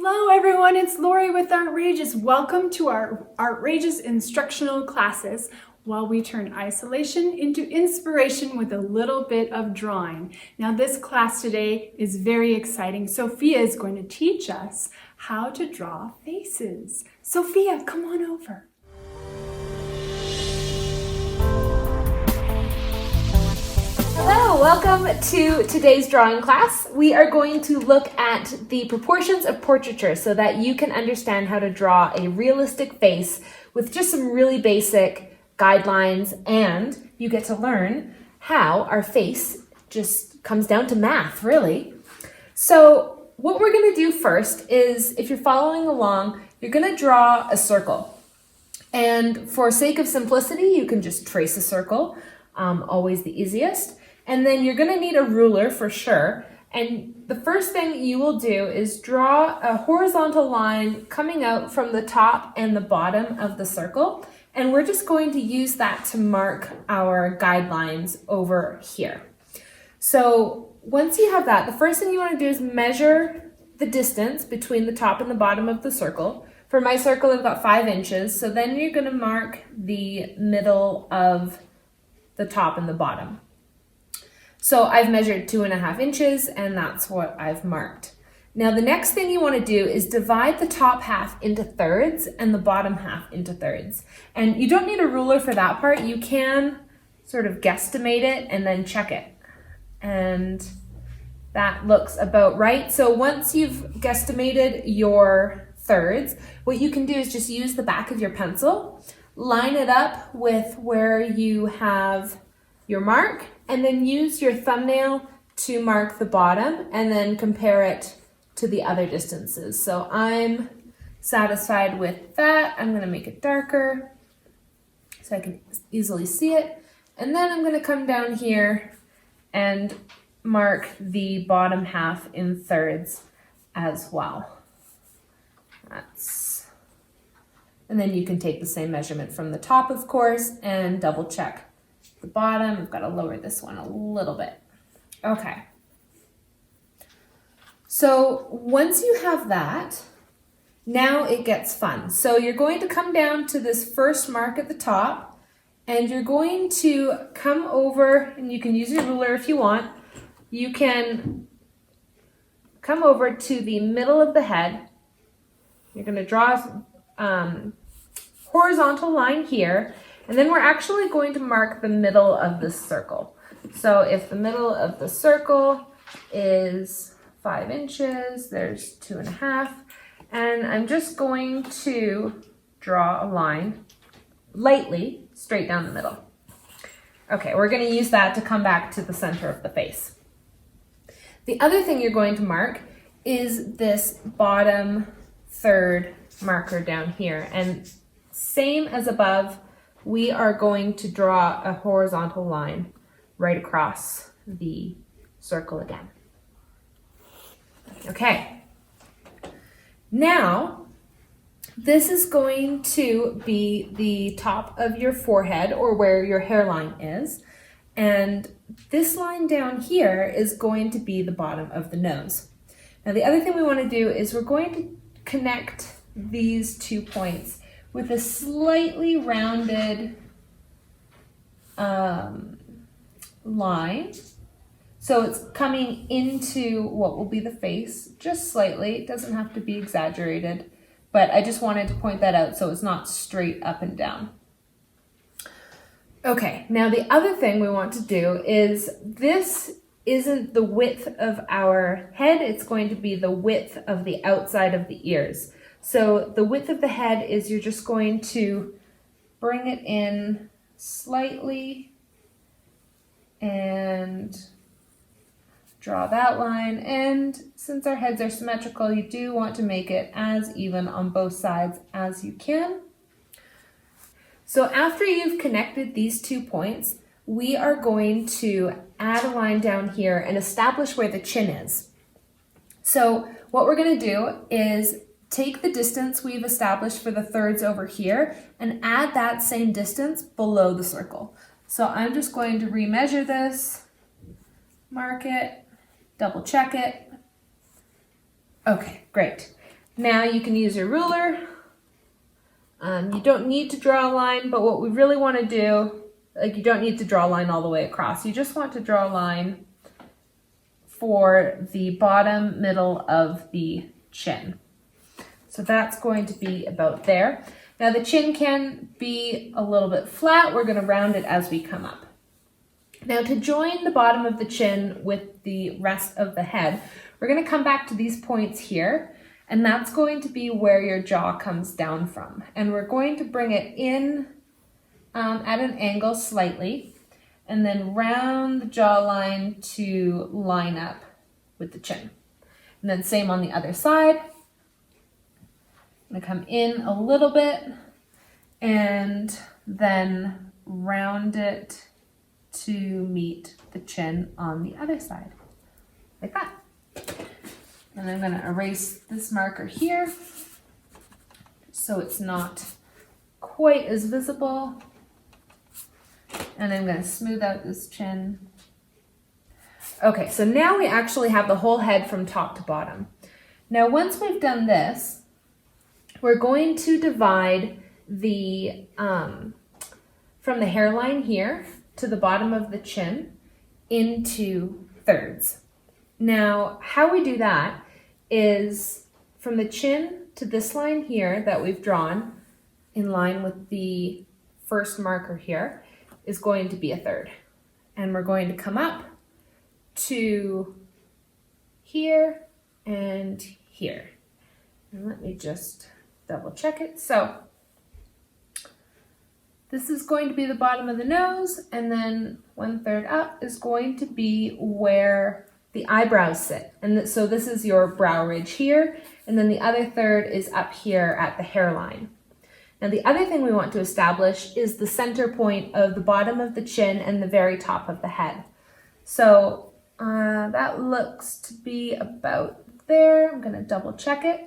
Hello everyone, it's Lori with Artrageous. Welcome to our Artrageous instructional classes while we turn isolation into inspiration with a little bit of drawing. Now this class today is very exciting. Sophia is going to teach us how to draw faces. Sophia, come on over. Hello, welcome to today's drawing class. We are going to look at the proportions of portraiture so that you can understand how to draw a realistic face with just some really basic guidelines, and you get to learn how our face just comes down to math, really. So what we're going to do first is, if you're following along, you're going to draw a circle. And for sake of simplicity, you can just trace a circle, always the easiest. And then you're going to need a ruler for sure. And the first thing you will do is draw a horizontal line coming out from the top and the bottom of the circle. And we're just going to use that to mark our guidelines over here. So once you have that, the first thing you want to do is measure the distance between the top and the bottom of the circle. For my circle, I've got 5 inches. So then you're going to mark the middle of the top and the bottom. So I've measured 2.5 inches, and that's what I've marked. Now the next thing you want to do is divide the top half into thirds and the bottom half into thirds. And you don't need a ruler for that part. You can sort of guesstimate it and then check it. And that looks about right. So once you've guesstimated your thirds, what you can do is just use the back of your pencil, line it up with where you have your mark, and then use your thumbnail to mark the bottom and then compare it to the other distances. So I'm satisfied with that. I'm going to make it darker so I can easily see it. And then I'm going to come down here and mark the bottom half in thirds as well. And then you can take the same measurement from the top, of course, and double check the bottom. I've got to lower this one a little bit. Okay. So once you have that, now it gets fun. So you're going to come down to this first mark at the top, and you're going to come over, and you can use your ruler if you want. You can come over to the middle of the head. You're going to draw a horizontal line here, and then we're actually going to mark the middle of this circle. So if the middle of the circle is 5 inches, there's 2.5, and I'm just going to draw a line lightly straight down the middle. Okay, we're going to use that to come back to the center of the face. The other thing you're going to mark is this bottom third marker down here, and same as above, we are going to draw a horizontal line right across the circle again. Okay, now this is going to be the top of your forehead, or where your hairline is, and this line down here is going to be the bottom of the nose. Now the other thing we want to do is we're going to connect these 2 points with a slightly rounded line. So it's coming into what will be the face, just slightly. It doesn't have to be exaggerated, but I just wanted to point that out so it's not straight up and down. Okay, now the other thing we want to do is, this isn't the width of our head, it's going to be the width of the outside of the ears. So the width of the head is, you're just going to bring it in slightly and draw that line. And since our heads are symmetrical, you do want to make it as even on both sides as you can. So after you've connected these 2 points, we are going to add a line down here and establish where the chin is. So what we're going to do is take the distance we've established for the thirds over here and add that same distance below the circle. So I'm just going to remeasure this, mark it, double check it. Okay, great. Now you can use your ruler. You don't need to draw a line, but what we really want to do, like you don't need to draw a line all the way across. You just want to draw a line for the bottom middle of the chin. So that's going to be about there. Now the chin can be a little bit flat. We're going to round it as we come up. Now to join the bottom of the chin with the rest of the head, we're going to come back to these points here. And that's going to be where your jaw comes down from. And we're going to bring it in at an angle slightly, and then round the jawline to line up with the chin. And then same on the other side. I'm gonna come in a little bit and then round it to meet the chin on the other side, like that. And I'm going to erase this marker here so it's not quite as visible. And I'm going to smooth out this chin. Okay, so now we actually have the whole head from top to bottom. Now once we've done this, we're going to divide the from the hairline here to the bottom of the chin into thirds. Now, how we do that is from the chin to this line here that we've drawn in line with the first marker here is going to be a third. And we're going to come up to here and here. And let me just double check it. So this is going to be the bottom of the nose, and then 1/3 up is going to be where the eyebrows sit. And so this is your brow ridge here, and then the other third is up here at the hairline. Now the other thing we want to establish is the center point of the bottom of the chin and the very top of the head. So that looks to be about there. I'm gonna double check it.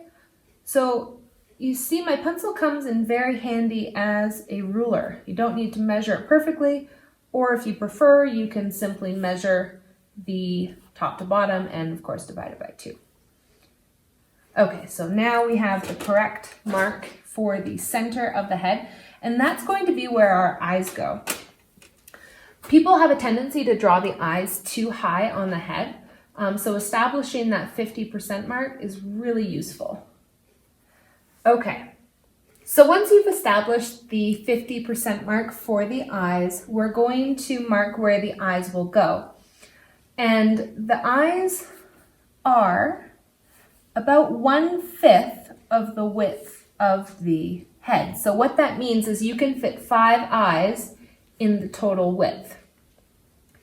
So you see my pencil comes in very handy as a ruler. You don't need to measure it perfectly, or if you prefer, you can simply measure the top to bottom and of course divide it by 2. Okay, so now we have the correct mark for the center of the head, and that's going to be where our eyes go. People have a tendency to draw the eyes too high on the head, so establishing that 50% mark is really useful. Okay, so once you've established the 50% mark for the eyes, we're going to mark where the eyes will go. And the eyes are about 1/5 of the width of the head. So what that means is you can fit 5 eyes in the total width.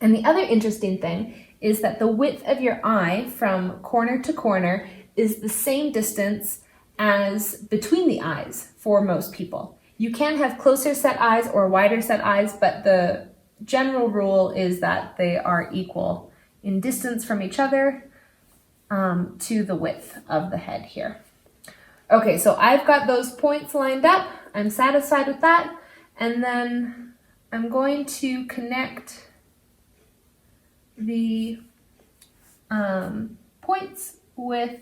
And the other interesting thing is that the width of your eye from corner to corner is the same distance as between the eyes for most people. You can have closer set eyes or wider set eyes, but the general rule is that they are equal in distance from each other to the width of the head here. Okay, so I've got those points lined up. I'm satisfied with that. And then I'm going to connect the points with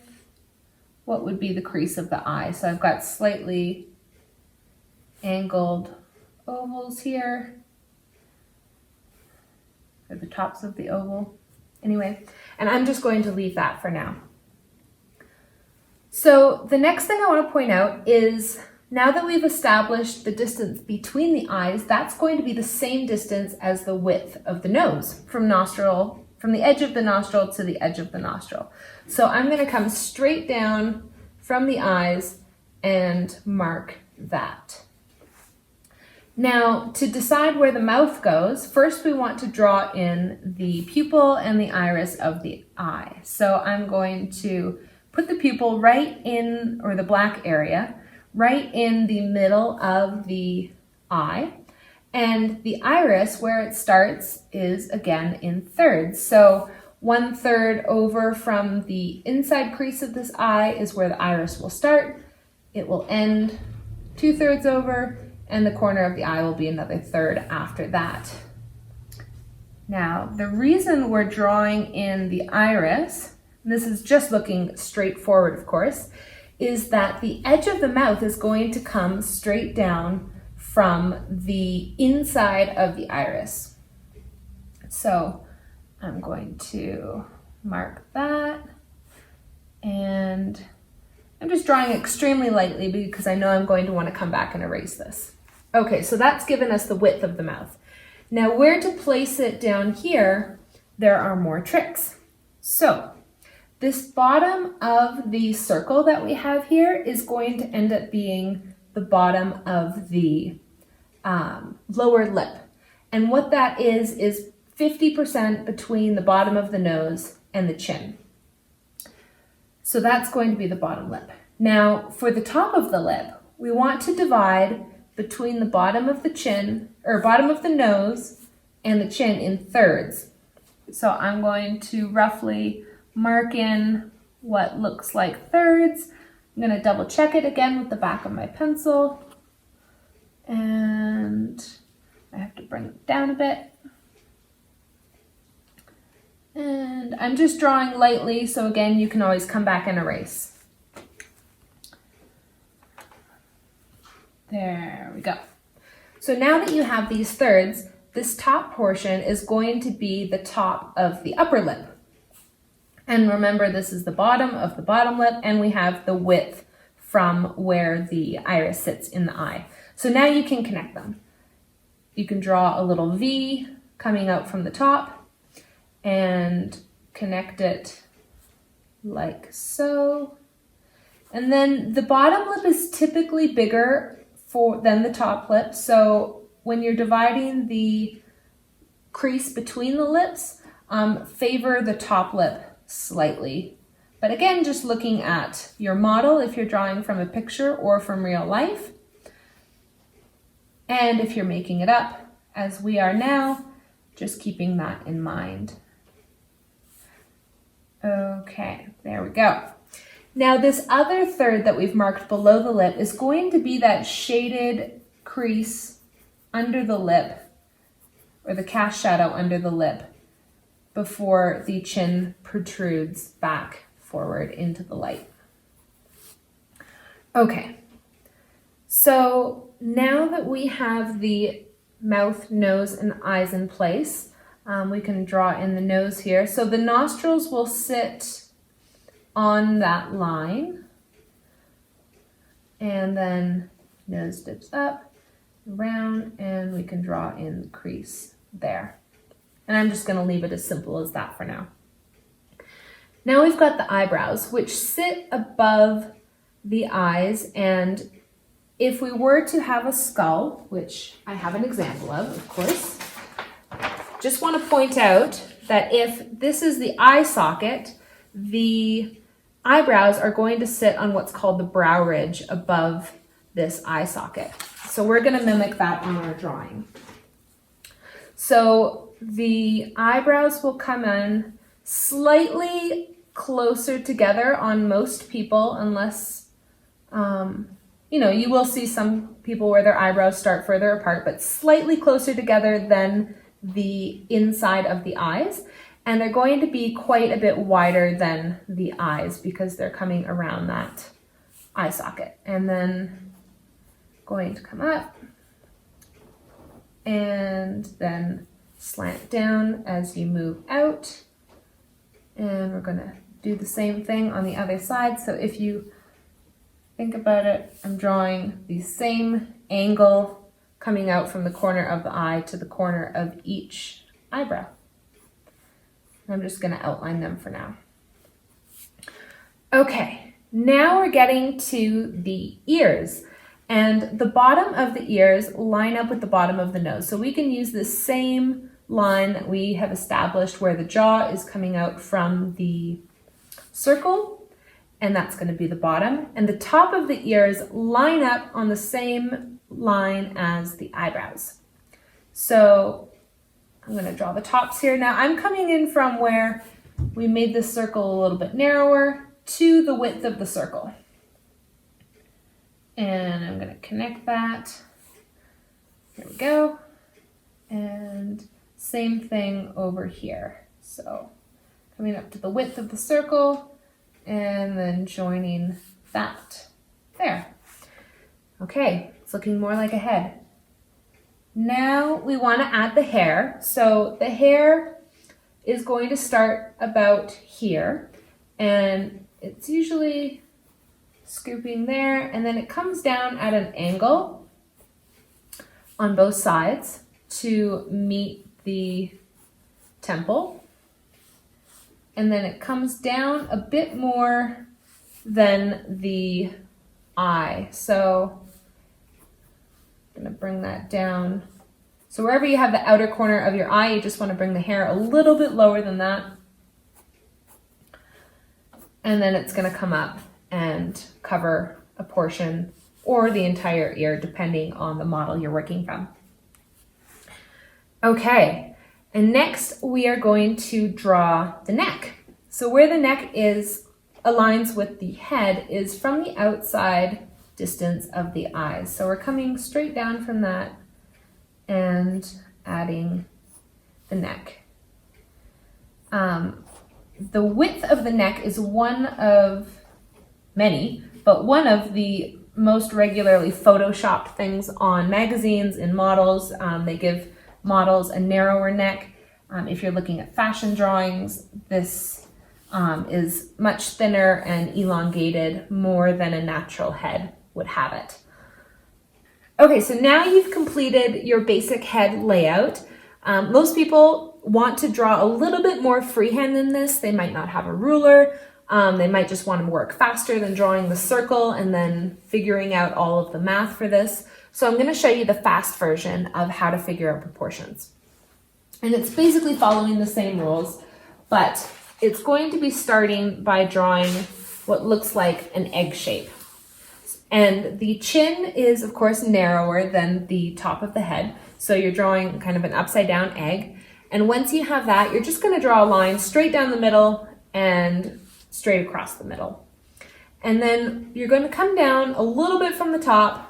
what would be the crease of the eye. So I've got slightly angled ovals here, or the tops of the oval. Anyway, and I'm just going to leave that for now. So the next thing I want to point out is now that we've established the distance between the eyes, that's going to be the same distance as the width of the nose from the edge of the nostril to the edge of the nostril. So I'm going to come straight down from the eyes and mark that. Now, to decide where the mouth goes, first we want to draw in the pupil and the iris of the eye. So I'm going to put the pupil right in, or the black area, right in the middle of the eye. And the iris, where it starts, is again in thirds. So 1/3 over from the inside crease of this eye is where the iris will start. It will end 2/3 over, and the corner of the eye will be another third after that. Now, the reason we're drawing in the iris, and this is just looking straight forward, of course, is that the edge of the mouth is going to come straight down from the inside of the iris. So I'm going to mark that, and I'm just drawing extremely lightly because I know I'm going to want to come back and erase this. Okay, so that's given us the width of the mouth. Now where to place it down here, there are more tricks. So this bottom of the circle that we have here is going to end up being the bottom of the lower lip. And what that is 50% between the bottom of the nose and the chin. So that's going to be the bottom lip. Now for the top of the lip, we want to divide between the bottom of the chin, or bottom of the nose and the chin in thirds. So I'm going to roughly mark in what looks like thirds. I'm going to double check it again with the back of my pencil. And I have to bring it down a bit. And I'm just drawing lightly, so again, you can always come back and erase. There we go. So now that you have these thirds, this top portion is going to be the top of the upper lip. And remember, this is the bottom of the bottom lip, and we have the width from where the iris sits in the eye. So now you can connect them. You can draw a little V coming out from the top and connect it like so. And then the bottom lip is typically bigger than the top lip. So when you're dividing the crease between the lips, favor the top lip slightly. But again, just looking at your model if you're drawing from a picture or from real life. And if you're making it up, as we are now, just keeping that in mind. Okay, there we go. Now this other third that we've marked below the lip is going to be that shaded crease under the lip, or the cast shadow under the lip, before the chin protrudes back forward into the light. Okay, so now that we have the mouth, nose, and eyes in place, we can draw in the nose here. So the nostrils will sit on that line, and then nose dips up, around, and we can draw in the crease there. And I'm just going to leave it as simple as that for now. Now we've got the eyebrows, which sit above the eyes, and if we were to have a skull, which I have an example of course, just want to point out that if this is the eye socket, the eyebrows are going to sit on what's called the brow ridge above this eye socket. So we're going to mimic that on our drawing. So the eyebrows will come in slightly closer together on most people, unless, you will see some people where their eyebrows start further apart, but slightly closer together than the inside of the eyes. And they're going to be quite a bit wider than the eyes because they're coming around that eye socket. And then going to come up and then slant down as you move out. And we're going to do the same thing on the other side. So if you think about it, I'm drawing the same angle coming out from the corner of the eye to the corner of each eyebrow. I'm just going to outline them for now. Okay, now we're getting to the ears. And the bottom of the ears line up with the bottom of the nose. So we can use the same line that we have established where the jaw is coming out from the circle, and that's going to be the bottom. And the top of the ears line up on the same line as the eyebrows. So I'm going to draw the tops here. Now I'm coming in from where we made this circle a little bit narrower to the width of the circle. And I'm going to connect that. Here we go. And same thing over here. So coming up to the width of the circle and then joining that. There. Okay, it's looking more like a head. Now we want to add the hair. So the hair is going to start about here, and it's usually scooping there, and then it comes down at an angle on both sides to meet the temple, and then it comes down a bit more than the eye. So I'm going to bring that down. So wherever you have the outer corner of your eye, you just want to bring the hair a little bit lower than that. And then it's going to come up and cover a portion or the entire ear, depending on the model you're working from. Okay, and next we are going to draw the neck. So where the neck aligns with the head is from the outside distance of the eyes. So we're coming straight down from that and adding the neck. The width of the neck is one of many, but one of the most regularly photoshopped things on magazines and models. They give models a narrower neck. If you're looking at fashion drawings, this is much thinner and elongated more than a natural head would have it. Okay, so now you've completed your basic head layout. Most people want to draw a little bit more freehand than this. They might not have a ruler. They might just want to work faster than drawing the circle and then figuring out all of the math for this. So I'm going to show you the fast version of how to figure out proportions. And it's basically following the same rules, but it's going to be starting by drawing what looks like an egg shape. And the chin is, of course, narrower than the top of the head. So you're drawing kind of an upside down egg. And once you have that, you're just going to draw a line straight down the middle and straight across the middle. And then you're going to come down a little bit from the top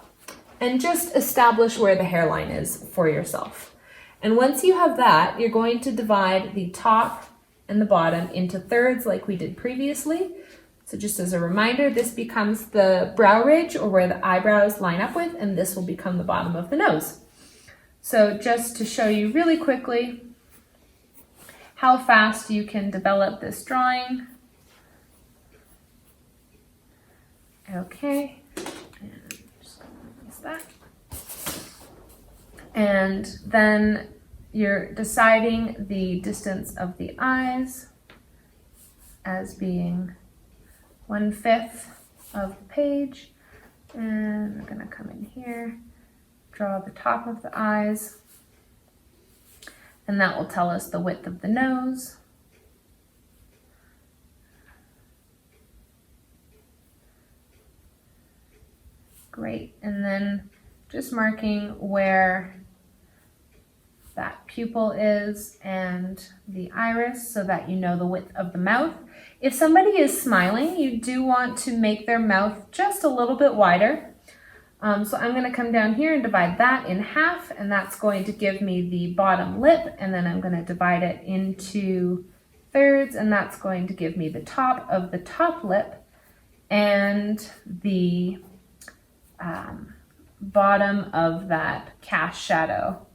and just establish where the hairline is for yourself. And once you have that, you're going to divide the top and the bottom into thirds like we did previously. So just as a reminder, this becomes the brow ridge, or where the eyebrows line up with, and this will become the bottom of the nose. So just to show you really quickly how fast you can develop this drawing. Okay, and just use that. And then you're deciding the distance of the eyes as being 1/5 of the page. And we're gonna come in here, draw the top of the eyes, and that will tell us the width of the nose. Great, and then just marking where that pupil is and the iris so that you know the width of the mouth. If somebody is smiling, you do want to make their mouth just a little bit wider. So I'm going to come down here and divide that in half, and that's going to give me the bottom lip, and then I'm going to divide it into thirds, and that's going to give me the top of the top lip and the bottom of that cast shadow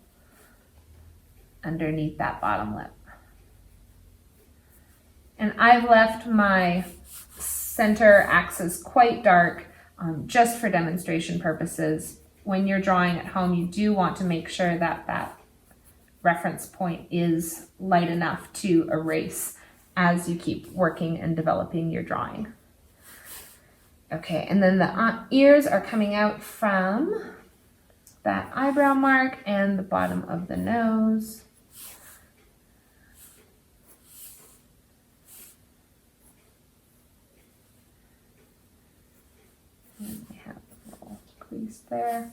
underneath that bottom lip. And I've left my center axis quite dark just for demonstration purposes. When you're drawing at home, you do want to make sure that that reference point is light enough to erase as you keep working and developing your drawing. Okay, and then the ears are coming out from that eyebrow mark and the bottom of the nose. And we have a little crease there.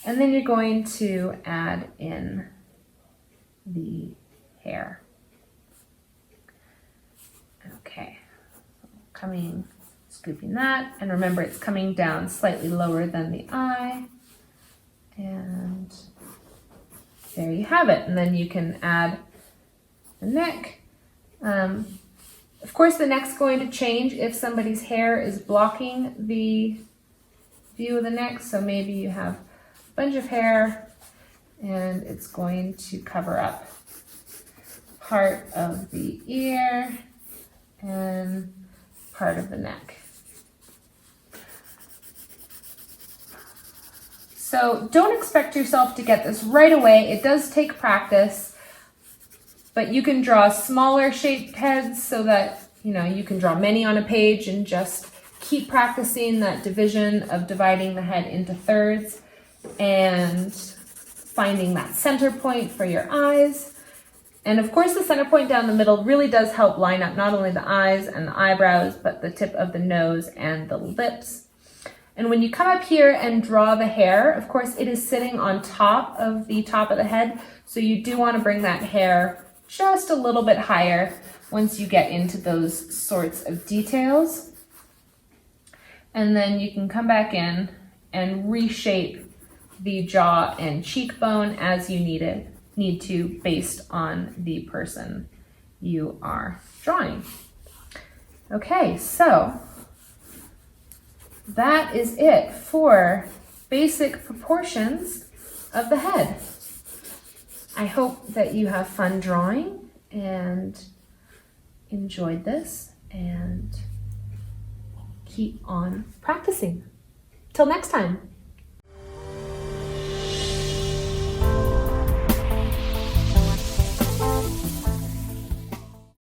And then you're going to add in the hair. Okay, scooping that, and remember it's coming down slightly lower than the eye. And there you have it. And then you can add the neck. Of course, the neck's going to change if somebody's hair is blocking the view of the neck. So maybe you have a bunch of hair and it's going to cover up part of the ear and part of the neck. So don't expect yourself to get this right away. It does take practice, but you can draw smaller shaped heads so that you can draw many on a page and just keep practicing that division of dividing the head into thirds and finding that center point for your eyes. And of course, the center point down the middle really does help line up not only the eyes and the eyebrows, but the tip of the nose and the lips. And when you come up here and draw the hair, of course, it is sitting on top of the head. So you do want to bring that hair just a little bit higher once you get into those sorts of details. And then you can come back in and reshape the jaw and cheekbone as you need to based on the person you are drawing. Okay, so that is it for basic proportions of the head. I hope that you have fun drawing and enjoyed this and keep on practicing. Till next time.